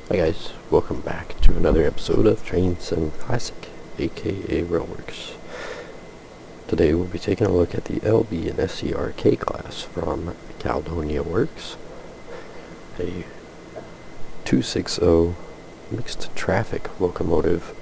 Hi guys, welcome back to another episode of Train Sim Classic, aka Railworks. Today we'll be taking a look at the LB&SCR K-Class from Caledonia Works, a 260 mixed traffic locomotive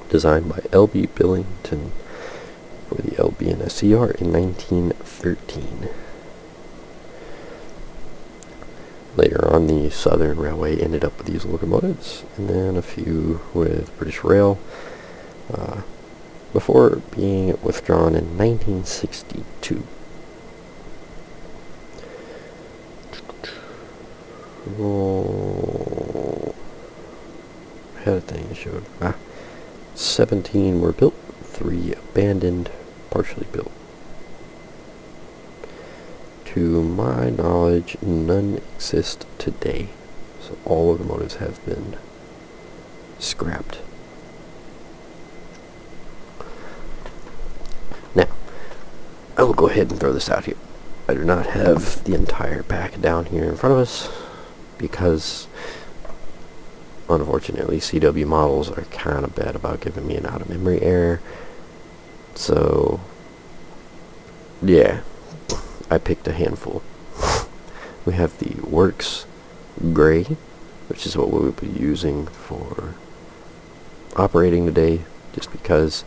designed by LB Billington for the LB&SCR in 1913. Later on, the Southern Railway ended up with these locomotives, and then a few with British Rail, before being withdrawn in 1962. Oh, I had a thing that showed 17 were built, 3 abandoned, partially built. To my knowledge, none exist today, so all locomotives have been scrapped. Now, I will go ahead and throw this out here. I do not have the entire pack down here in front of us, because, unfortunately, CW models are kind of bad about giving me an out-of-memory error. So, yeah. I picked a handful. We have the Works Gray, which is what we'll be using for operating today, just because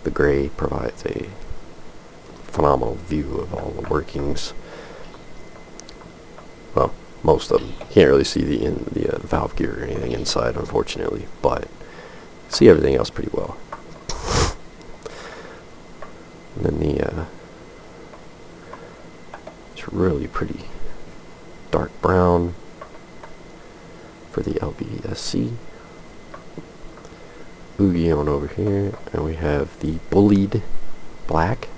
the gray provides a phenomenal view of all the workings. Well, most of them. You can't really see the valve gear or anything inside, unfortunately, but see everything else pretty well. And then the really pretty dark brown for the LB&SC. Oogie on over here, and we have the bullied black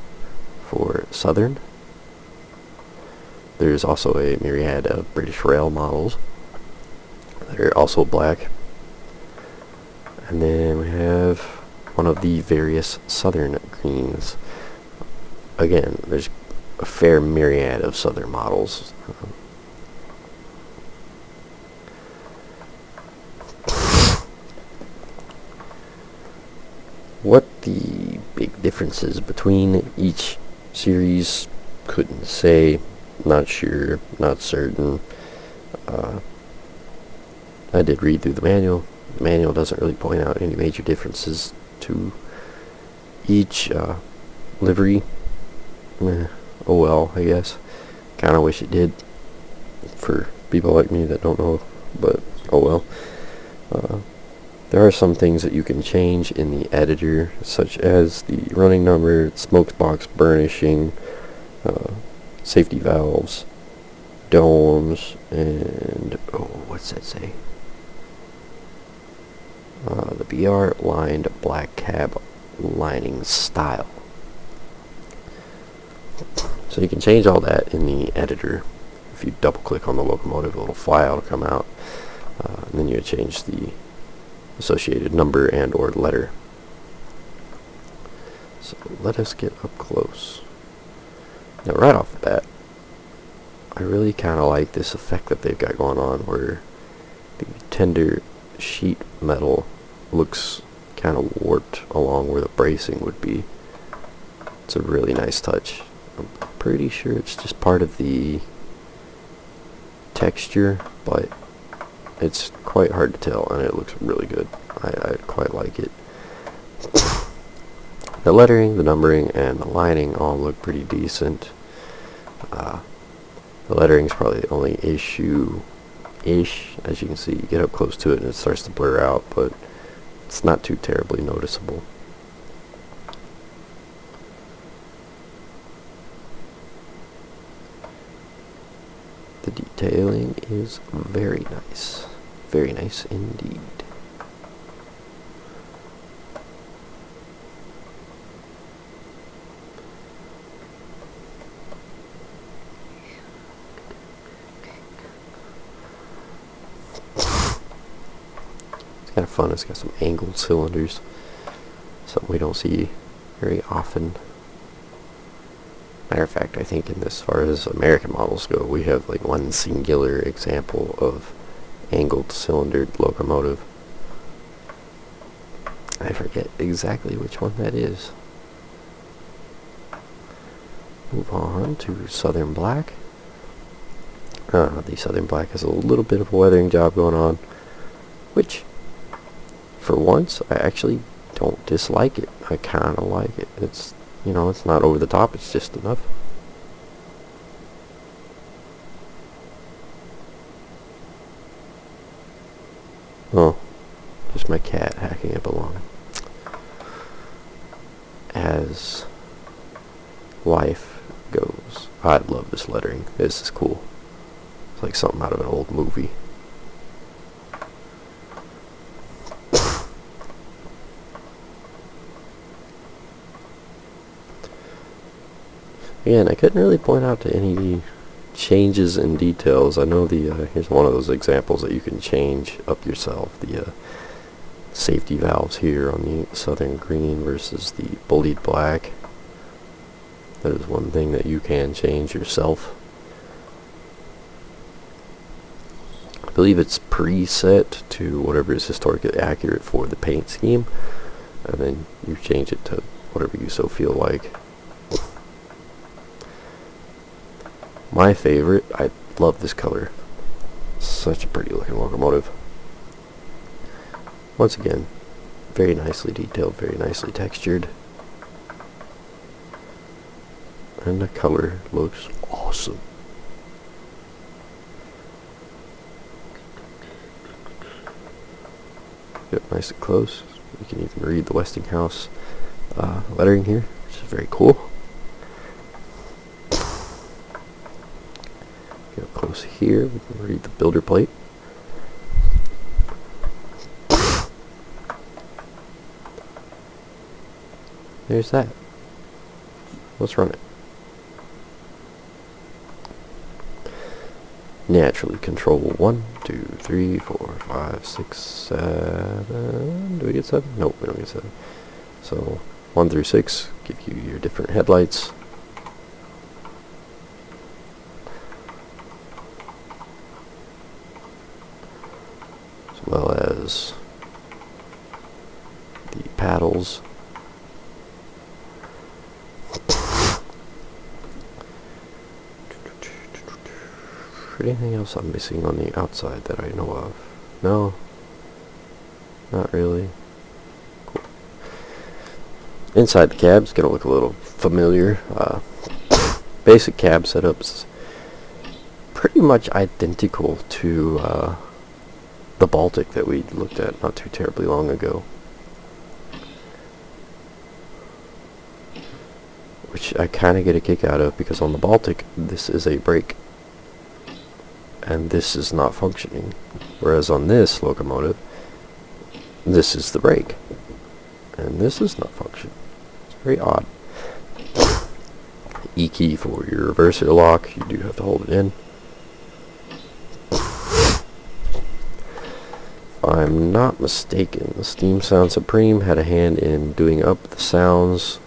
for Southern. There's also a myriad of British Rail models that are also black. And then we have one of the various Southern greens. Again, there's a fair myriad of Southern models. What the big differences between each series, couldn't say, not sure, not certain. I did read through the manual. The manual doesn't really point out any major differences to each livery. Oh well, I guess. Kind of wish it did, for people like me that don't know, but oh well. There are some things that you can change in the editor, such as the running number, smokebox burnishing, safety valves, domes, and what's that say? The BR lined black cab lining style. So you can change all that in the editor. If you double click on the locomotive, a little file will come out, and then you change the associated number and or letter. So let us get up close. Now right off the bat, I really kind of like this effect that they've got going on, where the tender sheet metal looks kind of warped along where the bracing would be. It's a really nice touch. I'm pretty sure it's just part of the texture, but it's quite hard to tell, and it looks really good. I quite like it. The lettering, the numbering, and the lining all look pretty decent. The lettering's probably the only issue-ish. As you can see, you get up close to it and it starts to blur out, but it's not too terribly noticeable. The detailing is very nice indeed. It's kind of fun. It's got some angled cylinders, something we don't see very often. Matter of fact, I think in this, as far as American models go, we have like one singular example of angled cylindered locomotive. I forget exactly which one that is. Move on to Southern Black. The Southern Black has a little bit of a weathering job going on, which, for once, I actually don't dislike it. I kind of like it. It's, you know, it's not over the top, it's just enough. Oh, just my cat hacking up along. As life goes. I love this lettering. This is cool. It's like something out of an old movie. Again, I couldn't really point out to any changes in details. I know here's one of those examples that you can change up yourself. The safety valves here on the Southern Green versus the bullied black. That is one thing that you can change yourself. I believe it's preset to whatever is historically accurate for the paint scheme, and then you change it to whatever you so feel like. My favorite, I love this color. Such a pretty looking locomotive. Once again, very nicely detailed, very nicely textured. And the color looks awesome. Get nice and close. You can even read the Westinghouse lettering here, which is very cool. Get up close here, we can read the builder plate. There's that. Let's run it. Naturally control 1, 2, 3, 4, 5, 6, 7. Do we get 7? Nope, we don't get 7. So 1 through 6 give you your different headlights. As well as the paddles. Anything else I'm missing on the outside that I know of? No, not really. Cool. Inside the cab's gonna look a little familiar. Basic cab setups, pretty much identical to the Baltic that we looked at not too terribly long ago. Which I kind of get a kick out of, because on the Baltic, this is a brake. And this is not functioning. Whereas on this locomotive, this is the brake. And this is not functioning. It's very odd. E key for your reverser lock, you do have to hold it in. If I'm not mistaken, the Steam Sound Supreme had a hand in doing up the sounds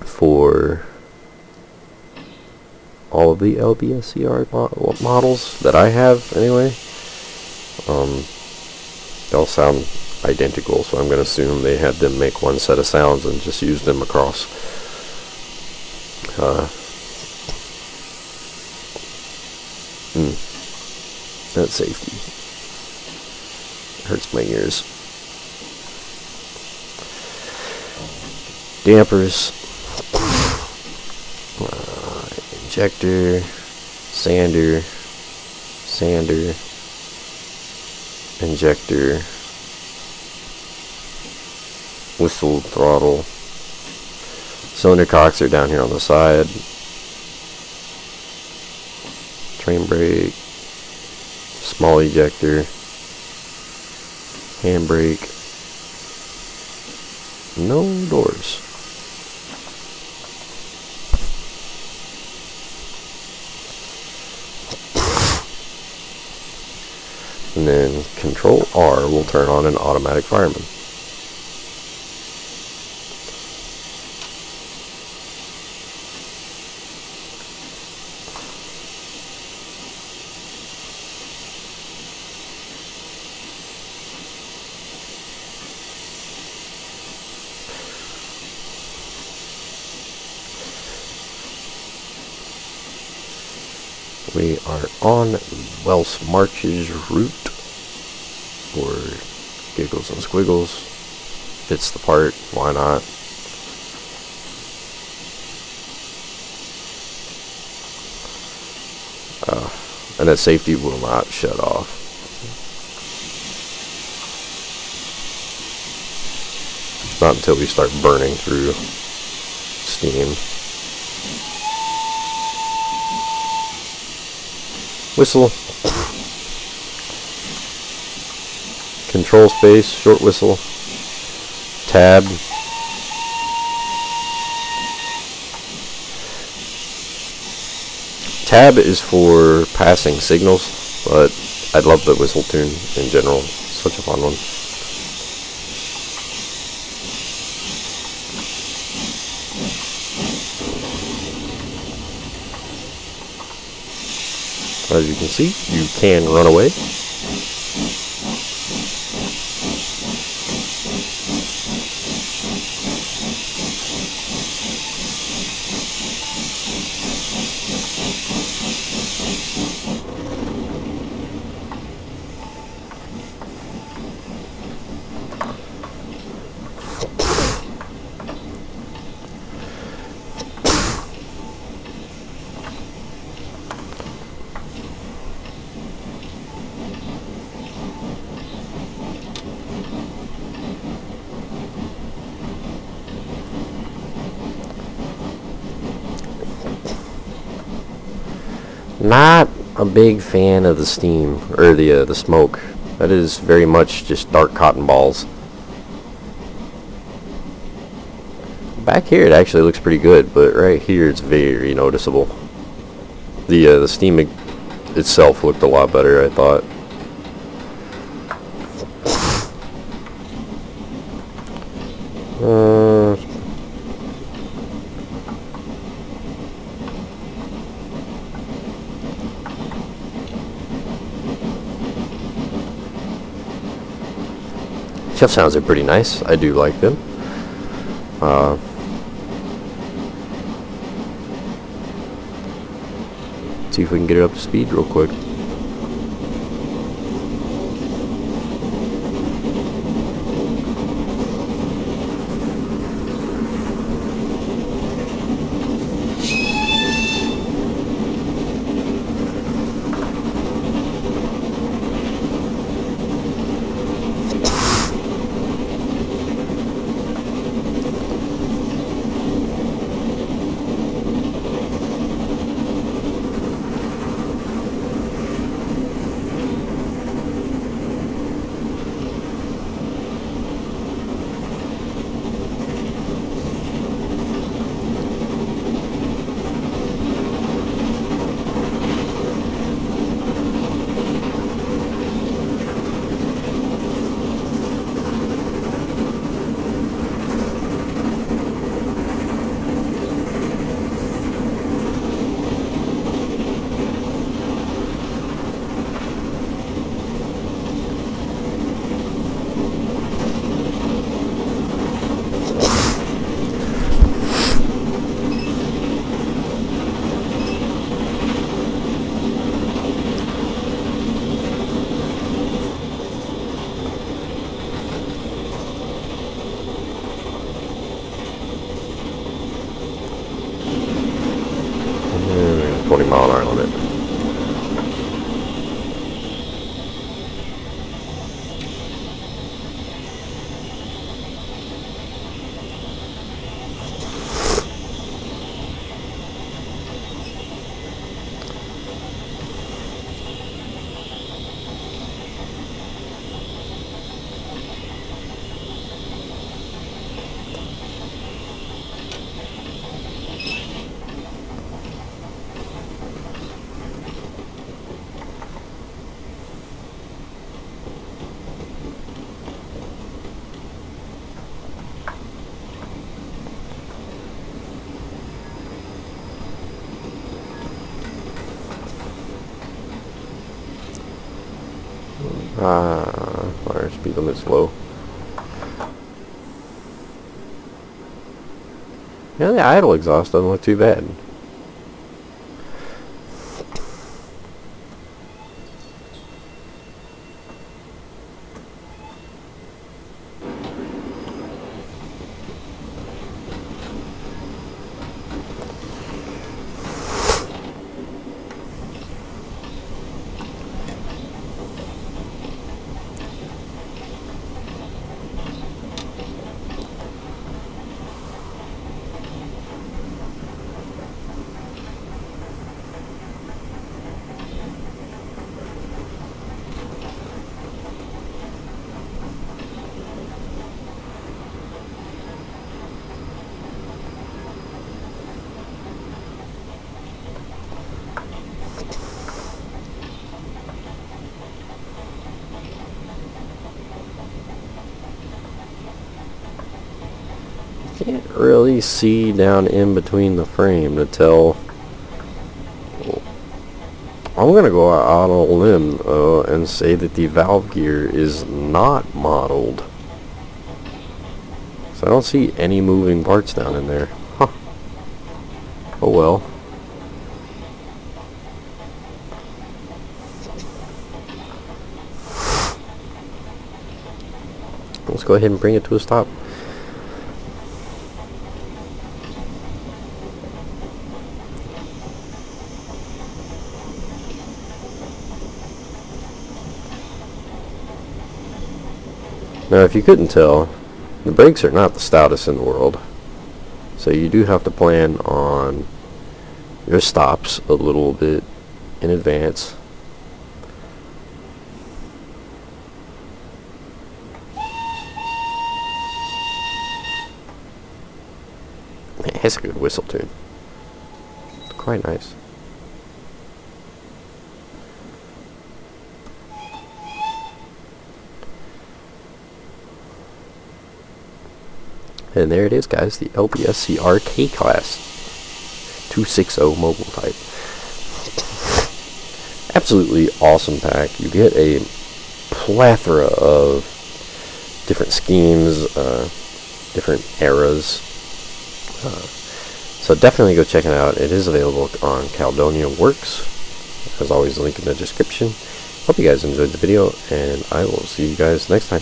for all of the LB&SCR models that I have, anyway. They all sound identical, so I'm going to assume they had them make one set of sounds and just use them across. That safety hurts my ears. Dampers. Injector, sander, injector, whistle, throttle, cylinder cocks are down here on the side, train brake, small ejector, handbrake, no doors. And then Control R will turn on an automatic fireman. We are on Wells March's route for Giggles and Squiggles. Fits the part, why not? And that safety will not shut off. Not until we start burning through steam. Whistle. Control space, short whistle. Tab. Tab is for passing signals, but I love the whistle tune in general. Such a fun one. As you can see, you can run away. Not a big fan of the steam, or the smoke. That is very much just dark cotton balls. Back here it actually looks pretty good, but right here it's very noticeable. The steam itself looked a lot better, I thought. Chef sounds are pretty nice. I do like them. See if we can get it up to speed real quick. And 20-mile-an-hour limit. Our speed limit's low. Yeah, the idle exhaust doesn't look too bad. can't really see down in between the frame to tell. I'm gonna go out on a limb and say that the valve gear is not modeled. So I don't see any moving parts down in there. Huh. Oh well. Let's go ahead and bring it to a stop. Now, if you couldn't tell, the brakes are not the stoutest in the world. So you do have to plan on your stops a little bit in advance. It has a good whistle tune. It's quite nice. And there it is, guys, the LB&SCR K-Class 260 mobile type. Absolutely awesome pack. You get a plethora of different schemes, different eras. So definitely go check it out. It is available on Caledonia Works. As always, link in the description. Hope you guys enjoyed the video, and I will see you guys next time.